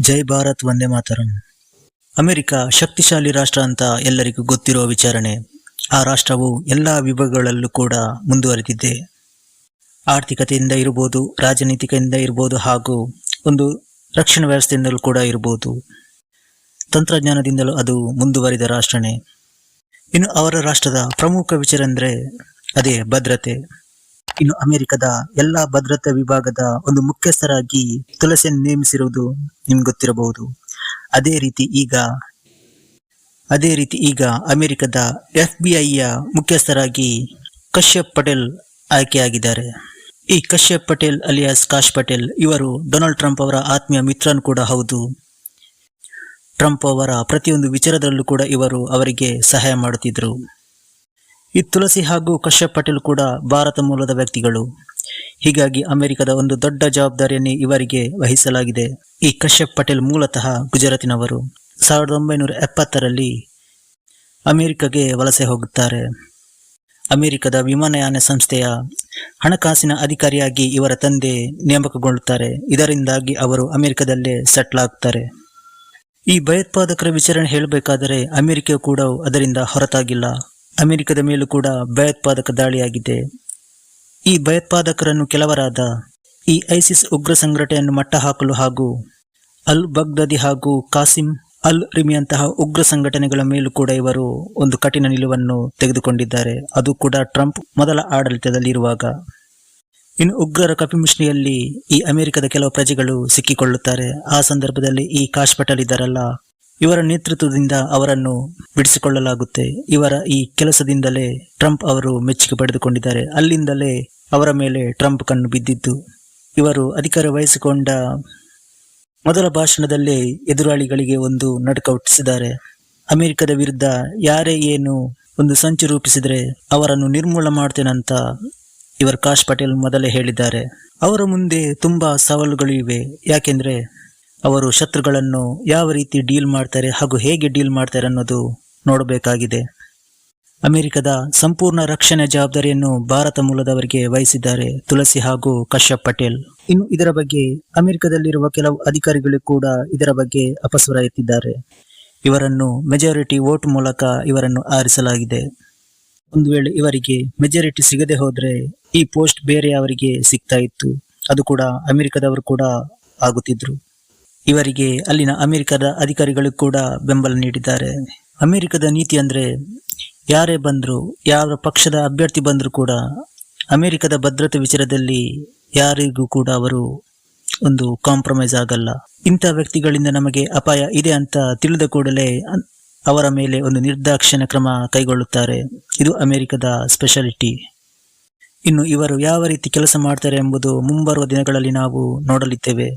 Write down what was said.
ಜೈ Bharat Vande Mataram. America ಶಕ್ತಿಶಾಲಿ ರಾಷ್ಟ್ರ ಅಂತ ಎಲ್ಲರಿಗೂ ಗೊತ್ತಿರುವ ವಿಚಾರಣೆ. ಆ ರಾಷ್ಟ್ರವು ಎಲ್ಲಾ ವಿಭಾಗಗಳಲ್ಲೂ ಕೂಡ ಮುಂದುವರೆದಿದೆ. ಆರ್ಥಿಕತೆಯಿಂದ ಇರಬಹುದು, ರಾಜನೀತಿಕದಿಂದ ಇರಬಹುದು, ಹಾಗೂ ಒಂದು ರಕ್ಷಣಾ ವ್ಯವಸ್ಥೆಯಿಂದಲೂ ಕೂಡ ಇರಬಹುದು. ತಂತ್ರಜ್ಞಾನದಿಂದಲೂ ಅದು ಮುಂದುವರಿದ ರಾಷ್ಟ್ರನೇ. ಇನ್ನು ಅವರ ರಾಷ್ಟ್ರದ ಪ್ರಮುಖ ವಿಚಾರ ಅಂದರೆ ಅದೇ ಭದ್ರತೆ. ಇನ್ನು ಅಮೆರಿಕದ ಎಲ್ಲಾ ಭದ್ರತಾ ವಿಭಾಗದ ಒಂದು ಮುಖ್ಯಸ್ಥರಾಗಿ ತುಳಸಿಯನ್ನು ನೇಮಿಸಿರುವುದು ನಿಮ್ಗೆ ಗೊತ್ತಿರಬಹುದು. ಅದೇ ರೀತಿ ಈಗ ಅಮೆರಿಕದ FBI ಮುಖ್ಯಸ್ಥರಾಗಿ ಕಶ್ಯಪ್ ಪಟೇಲ್ ಆಯ್ಕೆಯಾಗಿದ್ದಾರೆ. ಈ ಕಶ್ಯಪ್ ಪಟೇಲ್ ಅಲಿಯಾಸ್ ಕಾಶ್ ಪಟೇಲ್ ಇವರು ಡೊನಾಲ್ಡ್ ಟ್ರಂಪ್ ಅವರ ಆತ್ಮೀಯ ಮಿತ್ರನು ಕೂಡ ಹೌದು. ಟ್ರಂಪ್ ಅವರ ಪ್ರತಿಯೊಂದು ವಿಚಾರದಲ್ಲೂ ಕೂಡ ಇವರು ಅವರಿಗೆ ಸಹಾಯ ಮಾಡುತ್ತಿದ್ದರು. ಈ ತುಳಸಿ ಹಾಗೂ ಕಶ್ಯಪ್ ಪಟೇಲ್ ಕೂಡ ಭಾರತ ಮೂಲದ ವ್ಯಕ್ತಿಗಳು. ಹೀಗಾಗಿ ಅಮೆರಿಕದ ಒಂದು ದೊಡ್ಡ ಜವಾಬ್ದಾರಿಯನ್ನು ಇವರಿಗೆ ವಹಿಸಲಾಗಿದೆ. ಈ ಕಶ್ಯಪ್ ಪಟೇಲ್ ಮೂಲತಃ ಗುಜರಾತಿನವರು. 1970ರಲ್ಲಿ ಅಮೆರಿಕಗೆ ವಲಸೆ ಹೋಗುತ್ತಾರೆ. ಅಮೆರಿಕದ ವಿಮಾನಯಾನ ಸಂಸ್ಥೆಯ ಹಣಕಾಸಿನ ಅಧಿಕಾರಿಯಾಗಿ ಇವರ ತಂದೆ ನೇಮಕಗೊಳ್ಳುತ್ತಾರೆ. ಇದರಿಂದಾಗಿ ಅವರು ಅಮೆರಿಕದಲ್ಲೇ ಸೆಟ್ಲ್ ಆಗ್ತಾರೆ. ಈ ಭಯೋತ್ಪಾದಕರ ವಿಚಾರಣೆ ಹೇಳಬೇಕಾದರೆ ಅಮೆರಿಕ ಕೂಡ ಅದರಿಂದ ಹೊರತಾಗಿಲ್ಲ. ಅಮೆರಿಕದ ಮೇಲೂ ಕೂಡ ಭಯೋತ್ಪಾದಕ ದಾಳಿಯಾಗಿದೆ. ಈ ಭಯೋತ್ಪಾದಕರನ್ನು ಕೆಲವರಾದ ಈ ಐಸಿಸ್ ಉಗ್ರ ಸಂಘಟನೆಯನ್ನು ಮಟ್ಟ ಹಾಕಲು ಹಾಗೂ ಅಲ್ ಬಗ್ದಾದಿ ಹಾಗೂ ಕಾಸಿಂ ಅಲ್ ರಿಮಿಯಂತಹ ಉಗ್ರ ಸಂಘಟನೆಗಳ ಮೇಲೂ ಕೂಡ ಇವರು ಒಂದು ಕಠಿಣ ನಿಲುವನ್ನು ತೆಗೆದುಕೊಂಡಿದ್ದಾರೆ. ಅದು ಕೂಡ ಟ್ರಂಪ್ ಮೊದಲ ಆಡಳಿತದಲ್ಲಿರುವಾಗ. ಇನ್ನು ಉಗ್ರರ ಕಪಿಮುಷ್ಟಿಯಲ್ಲಿ ಈ ಅಮೆರಿಕದ ಕೆಲವು ಪ್ರಜೆಗಳು ಸಿಕ್ಕಿಕೊಳ್ಳುತ್ತಾರೆ. ಆ ಸಂದರ್ಭದಲ್ಲಿ ಈ ಕಾಶ್ ಪಟೇಲ್ ಇದ್ದಾರಲ್ಲ, ಇವರ ನೇತೃತ್ವದಿಂದ ಅವರನ್ನು ಬಿಡಿಸಿಕೊಳ್ಳಲಾಗುತ್ತೆ. ಇವರ ಈ ಕೆಲಸದಿಂದಲೇ ಟ್ರಂಪ್ ಅವರು ಮೆಚ್ಚುಗೆ ಪಡೆದುಕೊಂಡಿದ್ದಾರೆ. ಅಲ್ಲಿಂದಲೇ ಅವರ ಮೇಲೆ ಟ್ರಂಪ್ ಕಣ್ಣು ಬಿದ್ದಿದ್ದು. ಇವರು ಅಧಿಕಾರ ವಹಿಸಿಕೊಂಡ ಮೊದಲ ಭಾಷಣದಲ್ಲೇ ಎದುರಾಳಿಗಳಿಗೆ ಒಂದು ನಡುಕ ಹುಟ್ಟಿಸಿದ್ದಾರೆ. ಅಮೆರಿಕದ ವಿರುದ್ಧ ಯಾರೇ ಏನು ಒಂದು ಸಂಚು ರೂಪಿಸಿದರೆ ಅವರನ್ನು ನಿರ್ಮೂಲ ಮಾಡ್ತೇನಂತ ಇವರು ಕಾಶ್ ಪಟೇಲ್ ಮೊದಲೇ ಹೇಳಿದ್ದಾರೆ. ಅವರ ಮುಂದೆ ತುಂಬಾ ಸವಾಲುಗಳು ಇವೆ. ಯಾಕೆಂದ್ರೆ ಅವರು ಶತ್ರುಗಳನ್ನು ಯಾವ ರೀತಿ ಡೀಲ್ ಮಾಡ್ತಾರೆ ಹಾಗೂ ಹೇಗೆ ಡೀಲ್ ಮಾಡ್ತಾರೆ ಅನ್ನೋದು ನೋಡಬೇಕಾಗಿದೆ. ಅಮೆರಿಕದ ಸಂಪೂರ್ಣ ರಕ್ಷಣೆ ಜವಾಬ್ದಾರಿಯನ್ನು ಭಾರತ ಮೂಲದವರಿಗೆ ವಹಿಸಿದ್ದಾರೆ ತುಳಸಿ ಹಾಗೂ ಕಶ್ಯಪ್ ಪಟೇಲ್. ಇನ್ನು ಇದರ ಬಗ್ಗೆ ಅಮೆರಿಕದಲ್ಲಿರುವ ಕೆಲವು ಅಧಿಕಾರಿಗಳು ಕೂಡ ಇದರ ಬಗ್ಗೆ ಅಪಸ್ವರ ಎತ್ತಿದ್ದಾರೆ. ಇವರನ್ನು ಮೆಜಾರಿಟಿ ವೋಟ್ ಮೂಲಕ ಇವರನ್ನು ಆರಿಸಲಾಗಿದೆ. ಒಂದು ವೇಳೆ ಇವರಿಗೆ ಮೆಜಾರಿಟಿ ಸಿಗದೆ ಹೋದ್ರೆ ಈ ಪೋಸ್ಟ್ ಬೇರೆಯವರಿಗೆ ಸಿಗ್ತಾ ಇತ್ತು. ಅದು ಕೂಡ ಅಮೆರಿಕದವರು ಕೂಡ ಆಗುತ್ತಿದ್ರು. ಇವರಿಗೆ ಅಲ್ಲಿನ ಅಮೆರಿಕದ ಅಧಿಕಾರಿಗಳು ಕೂಡ ಬೆಂಬಲ ನೀಡಿದ್ದಾರೆ. ಅಮೆರಿಕದ ನೀತಿ ಅಂದ್ರೆ ಯಾರೇ ಬಂದ್ರು, ಯಾವ ಪಕ್ಷದ ಅಭ್ಯರ್ಥಿ ಬಂದ್ರು ಕೂಡ ಅಮೆರಿಕದ ಭದ್ರತೆ ವಿಚಾರದಲ್ಲಿ ಯಾರಿಗೂ ಕೂಡ ಅವರು ಒಂದು ಕಾಂಪ್ರಮೈಸ್ ಆಗಲ್ಲ. ಇಂಥ ವ್ಯಕ್ತಿಗಳಿಂದ ನಮಗೆ ಅಪಾಯ ಇದೆ ಅಂತ ತಿಳಿದ ಕೂಡಲೇ ಅವರ ಮೇಲೆ ಒಂದು ನಿರ್ದಾಕ್ಷಿಣ್ಯ ಕ್ರಮ ಕೈಗೊಳ್ಳುತ್ತಾರೆ. ಇದು ಅಮೆರಿಕದ ಸ್ಪೆಷಾಲಿಟಿ. ಇನ್ನು ಇವರು ಯಾವ ರೀತಿ ಕೆಲಸ ಮಾಡ್ತಾರೆ ಎಂಬುದು ಮುಂಬರುವ ದಿನಗಳಲ್ಲಿ ನಾವು ನೋಡಲಿದ್ದೇವೆ.